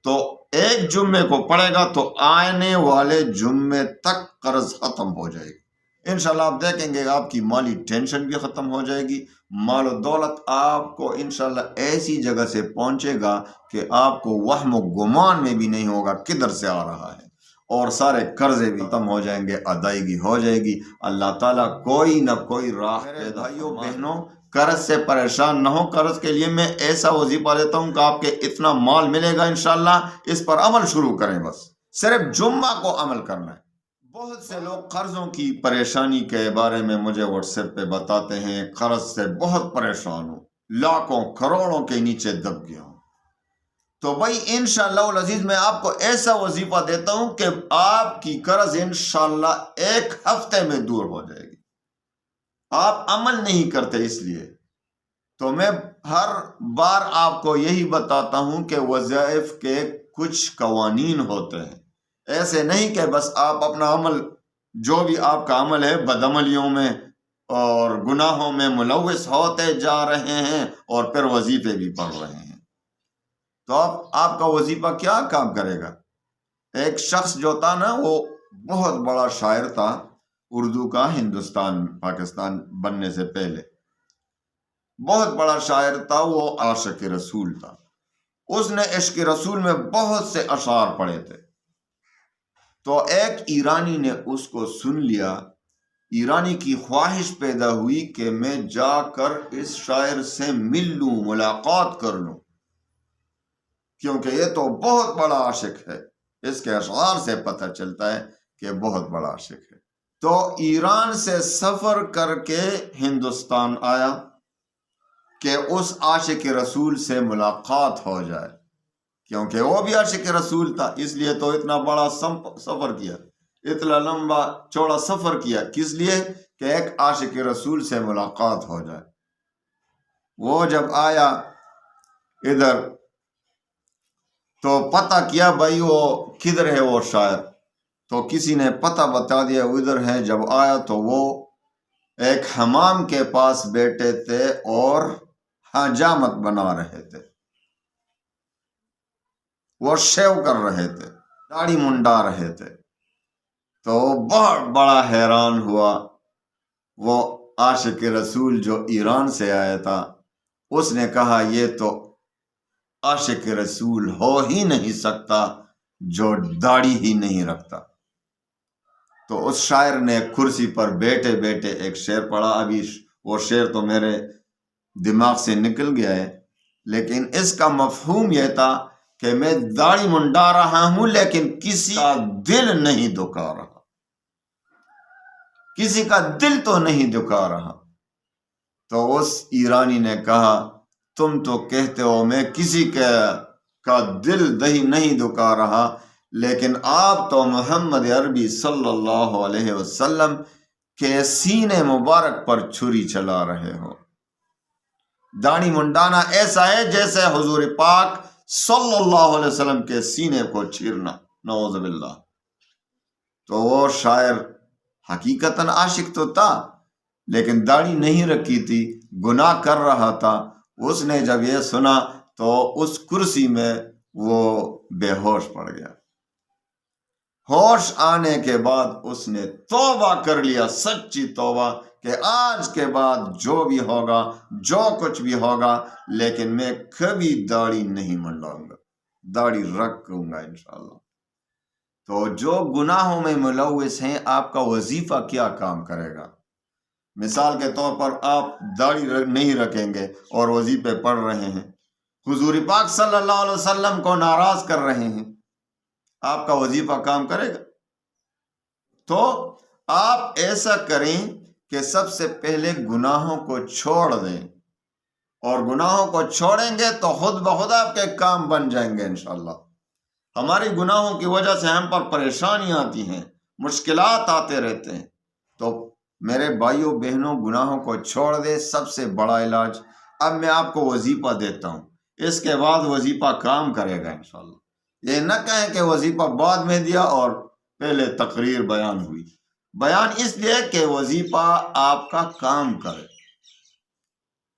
تو ایک جمعے کو پڑے گا تو آنے والے جمعے تک قرض ختم ہو جائے گی انشاءاللہ۔ آپ دیکھیں گے آپ کی مالی ٹینشن بھی ختم ہو جائے گی، مال و دولت آپ کو انشاءاللہ ایسی جگہ سے پہنچے گا کہ آپ کو وہم و گمان میں بھی نہیں ہوگا کدھر سے آ رہا ہے، اور سارے قرضے بھی ختم ہو جائیں گے، ادائیگی ہو جائے گی۔ اللہ تعالیٰ کوئی نہ کوئی راہ پیدا۔ بھائیوں بہنوں، قرض سے پریشان نہ ہو۔ قرض کے لیے میں ایسا وظیفہ دیتا ہوں کہ آپ کے اتنا مال ملے گا انشاءاللہ، اس پر عمل شروع کریں، بس صرف جمعہ کو عمل کرنا ہے۔ بہت سے لوگ قرضوں کی پریشانی کے بارے میں مجھے واٹس ایپ پہ بتاتے ہیں، قرض سے بہت پریشان ہوں، لاکھوں کروڑوں کے نیچے دب گیا ہوں۔ تو بھائی انشاءاللہ العزیز میں آپ کو ایسا وظیفہ دیتا ہوں کہ آپ کی قرض انشاءاللہ ایک ہفتے میں دور ہو جائے گی۔ آپ عمل نہیں کرتے، اس لیے تو میں ہر بار آپ کو یہی بتاتا ہوں کہ وظائف کے کچھ قوانین ہوتے ہیں، ایسے نہیں کہ بس آپ اپنا عمل، جو بھی آپ کا عمل ہے، بدعملیوں میں اور گناہوں میں ملوث ہوتے جا رہے ہیں اور پھر وظیفے بھی پڑھ رہے ہیں، تو آپ کا وظیفہ کیا کام کرے گا؟ ایک شخص جو تھا نا، وہ بہت بڑا شاعر تھا اردو کا، ہندوستان پاکستان بننے سے پہلے بہت بڑا شاعر تھا، وہ عاشق رسول تھا۔ اس نے عشق رسول میں بہت سے اشعار پڑھے تھے، تو ایک ایرانی نے اس کو سن لیا۔ ایرانی کی خواہش پیدا ہوئی کہ میں جا کر اس شاعر سے مل لوں، ملاقات کر لوں، کیونکہ یہ تو بہت بڑا عاشق ہے، اس کے اشعار سے پتہ چلتا ہے کہ بہت بڑا عاشق ہے۔ تو ایران سے سفر کر کے ہندوستان آیا کہ اس عاشق رسول سے ملاقات ہو جائے، کیونکہ وہ بھی عاشق رسول تھا، اس لیے تو اتنا بڑا سفر کیا، اتنا لمبا چوڑا سفر کیا، کس لیے؟ کہ ایک عاشق رسول سے ملاقات ہو جائے۔ وہ جب آیا ادھر تو پتہ کیا بھائی وہ کدھر ہے وہ شاعر، تو کسی نے پتہ بتا دیا ادھر ہے۔ جب آیا تو وہ ایک حمام کے پاس بیٹھے تھے اور حجامت بنا رہے تھے، وہ شیو کر رہے تھے، داڑھی منڈا رہے تھے۔ تو بہت بڑا حیران ہوا، وہ عاشق رسول جو ایران سے آیا تھا، اس نے کہا یہ تو عاشق رسول ہو ہی نہیں سکتا جو داڑھی ہی نہیں رکھتا۔ تو اس شاعر نے کرسی پر بیٹھے بیٹھے ایک شعر پڑھا، ابھی وہ شعر تو میرے دماغ سے نکل گیا ہے، لیکن اس کا مفہوم یہ تھا کہ میں داڑھی منڈا رہا ہوں لیکن کسی کا دل نہیں دکھا رہا، کسی کا دل تو نہیں دکھا رہا۔ تو اس ایرانی نے کہا تم تو کہتے ہو میں کسی کا دل نہیں دکھا رہا، لیکن آپ تو محمد عربی صلی اللہ علیہ وسلم کے سینے مبارک پر چھری چلا رہے ہو۔ داڑھی منڈانا ایسا ہے جیسے حضور پاک صلی اللہ علیہ وسلم کے سینے کو چیرنا، نعوذ باللہ۔ تو وہ شاعر حقیقتاً عاشق تو تھا لیکن داڑھی نہیں رکھی تھی، گناہ کر رہا تھا۔ اس نے جب یہ سنا تو اس کرسی میں وہ بے ہوش پڑ گیا۔ ہوش آنے کے بعد اس نے توبہ کر لیا، سچی توبہ، کہ آج کے بعد جو بھی ہوگا، جو کچھ بھی ہوگا، لیکن میں کبھی داڑھی نہیں منڈاؤں گا، داڑھی رکھوں گا انشاءاللہ۔ تو جو گناہوں میں ملوث ہیں، آپ کا وظیفہ کیا کام کرے گا؟ مثال کے طور پر آپ داڑھی نہیں رکھیں گے اور وظیفے پڑھ رہے ہیں، حضور پاک صلی اللہ علیہ وسلم کو ناراض کر رہے ہیں، آپ کا وظیفہ کام کرے گا؟ تو آپ ایسا کریں کہ سب سے پہلے گناہوں کو چھوڑ دیں، اور گناہوں کو چھوڑیں گے تو خود بخود آپ کے کام بن جائیں گے انشاءاللہ۔ ہماری گناہوں کی وجہ سے ہم پر پریشانیاں آتی ہیں، مشکلات آتے رہتے ہیں، تو میرے بھائیوں بہنوں گناہوں کو چھوڑ دے، سب سے بڑا علاج۔ اب میں آپ کو وظیفہ دیتا ہوں، اس کے بعد وظیفہ کام کرے گا انشاءاللہ۔ یہ نہ کہیں کہ وظیفہ بعد میں دیا اور پہلے تقریر بیان ہوئی۔ بیان اس لیے کہ وظیفہ آپ کا کام کرے،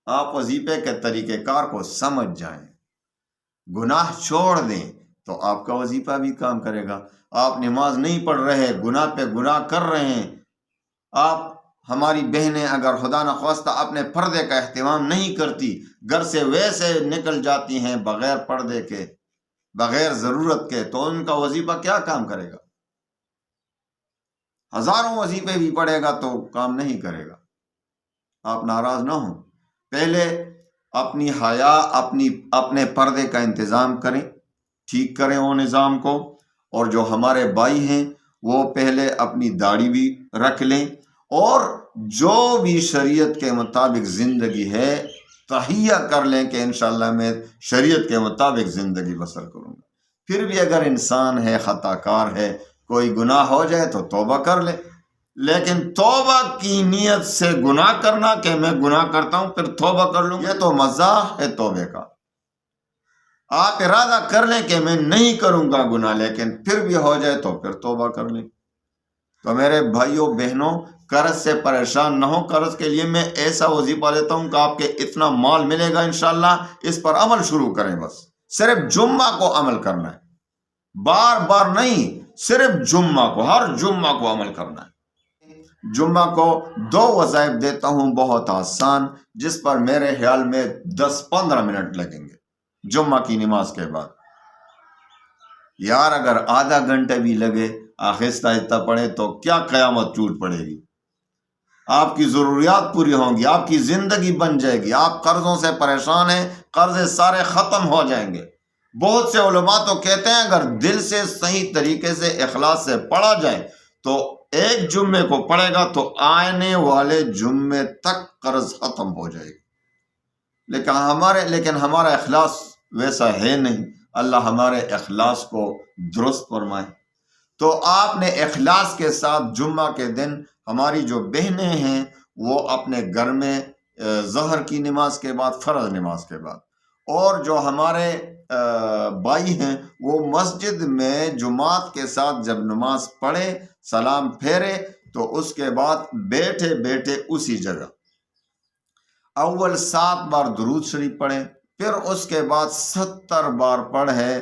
آپ وظیفے کے طریقہ کار کو سمجھ جائیں، گناہ چھوڑ دیں، تو آپ کا وظیفہ بھی کام کرے گا۔ آپ نماز نہیں پڑھ رہے، گناہ پہ گناہ کر رہے ہیں، آپ ہماری بہنیں اگر خدا نخواستہ اپنے پردے کا اہتمام نہیں کرتی، گھر سے ویسے نکل جاتی ہیں بغیر پردے کے، بغیر ضرورت کے، تو ان کا وظیفہ کیا کام کرے گا؟ ہزاروں وظیفے بھی پڑھے گا تو کام نہیں کرے گا۔ آپ ناراض نہ ہوں، پہلے اپنی حیا، اپنے پردے کا انتظام کریں، ٹھیک کریں وہ نظام کو، اور جو ہمارے بھائی ہیں وہ پہلے اپنی داڑھی بھی رکھ لیں، اور جو بھی شریعت کے مطابق زندگی ہے تہیہ کر لیں کہ انشاءاللہ میں شریعت کے مطابق زندگی بسر کروں گا۔ پھر بھی اگر انسان ہے، خطا کار ہے، کوئی گناہ ہو جائے تو توبہ کر لے، لیکن توبہ کی نیت سے گناہ کرنا کہ میں گناہ کرتا ہوں پھر توبہ کر لوں، یہ تو مزاح ہے توبے کا۔ آپ ارادہ کر لیں کہ میں نہیں کروں گا گناہ، لیکن پھر بھی ہو جائے تو پھر توبہ کر لیں۔ تو میرے بھائیوں بہنوں، قرض سے پریشان نہ ہو۔ قرض کے لیے میں ایسا وظیفہ دیتا ہوں کہ آپ کے اتنا مال ملے گا انشاءاللہ، اس پر عمل شروع کریں، بس صرف جمعہ کو عمل کرنا ہے، بار بار نہیں، صرف جمعہ کو، ہر جمعہ کو عمل کرنا ہے۔ جمعہ کو 2 وظائف دیتا ہوں بہت آسان، جس پر میرے خیال میں 10-15 منٹ لگیں گے جمعہ کی نماز کے بعد۔ یار اگر آدھا گھنٹہ بھی لگے، آہستہ آہستہ پڑھے تو کیا قیامت ٹوٹ پڑے گی، آپ کی ضروریات پوری ہوں گی، آپ کی زندگی بن جائے گی۔ آپ قرضوں سے پریشان ہیں، قرضے سارے ختم ہو جائیں گے۔ بہت سے علماء تو کہتے ہیں اگر دل سے صحیح طریقے سے اخلاص سے پڑھا جائے تو ایک جمعے کو پڑھے گا تو آنے والے جمعے تک قرض ختم ہو جائے گا۔ لیکن ہمارا اخلاص ویسا ہے نہیں۔ اللہ ہمارے اخلاص کو درست فرمائے۔ تو آپ نے اخلاص کے ساتھ جمعہ کے دن، ہماری جو بہنیں ہیں وہ اپنے گھر میں ظہر کی نماز کے بعد، فرض نماز کے بعد، اور جو ہمارے بھائی ہیں وہ مسجد میں جماعت کے ساتھ جب نماز پڑھے، سلام پھیرے، تو اس کے بعد بیٹھے بیٹھے اسی جگہ اول 7 بار درود شریف پڑھے، پھر اس کے بعد 70 بار پڑھے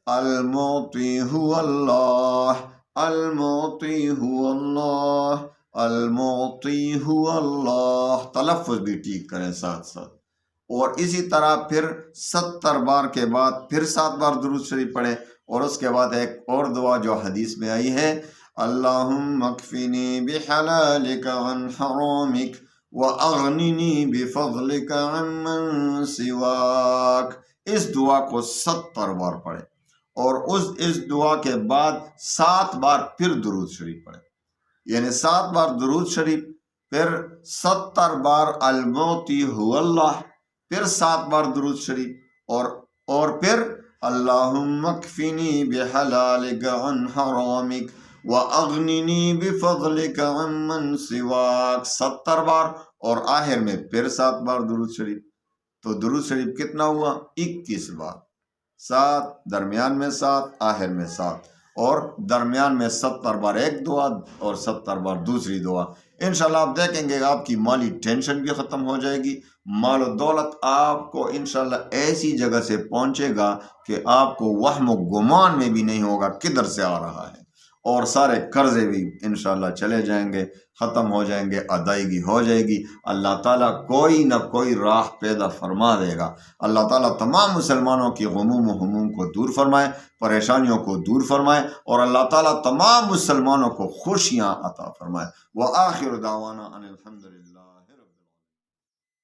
المعطی هو اللہ، المعطی هو اللہ، المعطی هو اللہ، تلفظ بھی ٹھیک کریں ساتھ ساتھ۔ اور اسی طرح پھر 70 بار کے بعد پھر 7 بار درود شریف پڑھے، اور اس کے بعد ایک اور دعا جو حدیث میں آئی ہے، اللہم اکفنی بحلالک عن حرامک واغننی بفضلک عمن سواک، اس دعا کو 70 بار پڑھے، اور اس دعا کے بعد 7 بار پھر درود شریف پڑھے، یعنی 7 بار درود شریف، پھر 70 بار المعطی هو اللہ، پھر 7 بار درود شریف، اور پھر اللہم اکفنی بحلالک عن حرامک واغننی بفضلک عمن سواک، 70 بار، اور آخر میں پھر 7 بار درود شریف۔ تو درود شریف کتنا ہوا؟ 21 بار، 7 درمیان میں 7 آخر میں 7، اور درمیان میں 70 بار ایک دعا اور 70 بار دوسری دعا۔ انشاءاللہ آپ دیکھیں گے آپ کی مالی ٹینشن بھی ختم ہو جائے گی، مال و دولت آپ کو انشاءاللہ ایسی جگہ سے پہنچے گا کہ آپ کو وہم و گمان میں بھی نہیں ہوگا کدھر سے آ رہا ہے، اور سارے قرضے بھی انشاءاللہ چلے جائیں گے، ختم ہو جائیں گے، ادائیگی ہو جائے گی۔ اللہ تعالیٰ کوئی نہ کوئی راہ پیدا فرما دے گا۔ اللہ تعالیٰ تمام مسلمانوں کی غموم و ہموم کو دور فرمائے، پریشانیوں کو دور فرمائے، اور اللہ تعالیٰ تمام مسلمانوں کو خوشیاں عطا فرمائے۔ وآخر دعوانا ان الحمدللہ۔